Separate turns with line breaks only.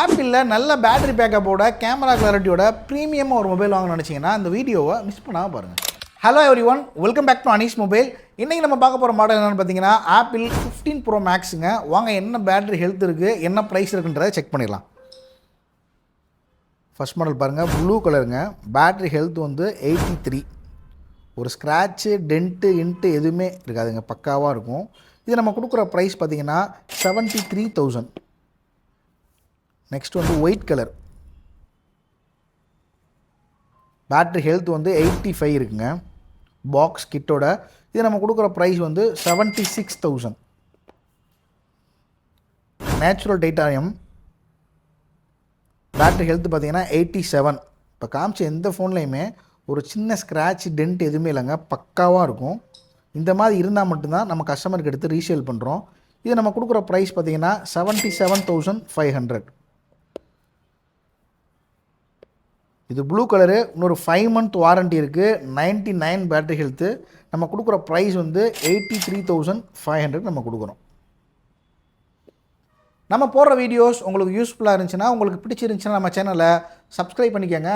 ஆப்பிளில் நல்ல battery பேக்கப்போட camera கிளாரிட்டியோட ப்ரீமியமாக ஒரு மொபைல் வாங்கணும்னு நினச்சிங்கன்னா இந்த வீடியோவை மிஸ் பண்ணாமல் பாருங்கள். Hello everyone, welcome back to Anees mobile. இன்றைக்கி நம்ம பார்க்க போகிற மாடல் என்னென்னு பார்த்தீங்கன்னா ஆப்பிள் 15 Pro Maxங்க. வாங்க என்ன பேட்டரி ஹெல்த் இருக்குது, என்ன ப்ரைஸ் இருக்குன்றதை செக் பண்ணிடலாம். ஃபர்ஸ்ட் மாடல் பாருங்கள், ப்ளூ கலருங்க. பேட்டரி ஹெல்த் வந்து 83. ஒரு ஸ்க்ராட்சு டென்ட்டு எதுவுமே இருக்காதுங்க, பக்காவாக இருக்கும். இது நம்ம கொடுக்குற ப்ரைஸ் பார்த்திங்கன்னா 73,000. நெக்ஸ்ட் வந்து ஒயிட் கலர், பேட்ரி ஹெல்த் வந்து 85 இருக்குங்க, பாக்ஸ் கிட்டோட. இது நம்ம கொடுக்குற ப்ரைஸ் வந்து 76,000. நேச்சுரல் டைட்டானியம், பேட்ரி ஹெல்த் பார்த்திங்கன்னா 87. இப்போ காமிச்ச எந்த ஃபோன்லேயுமே ஒரு சின்ன ஸ்க்ராட்ச் டென்ட் எதுவுமே இல்லைங்க, பக்காவாக இருக்கும். இந்த மாதிரி இருந்தால் மட்டும்தான் நம்ம கஸ்டமருக்கு எடுத்து ரீசேல் பண்ணுறோம். இது நம்ம கொடுக்குற ப்ரைஸ் பார்த்திங்கன்னா 77,500. இது ப்ளூ கலரு, இன்னொரு 5 month வாரண்ட்டி இருக்குது, 99 பேட்டரி ஹெல்த்து. நம்ம கொடுக்குற ப்ரைஸ் வந்து 83,500 நம்ம கொடுக்குறோம். நம்ம போடுற வீடியோஸ் உங்களுக்கு யூஸ்ஃபுல்லாக இருந்துச்சுன்னா, உங்களுக்கு பிடிச்சிருந்துச்சுன்னா நம்ம சேனலை சப்ஸ்கிரைப் பண்ணிக்கோங்க.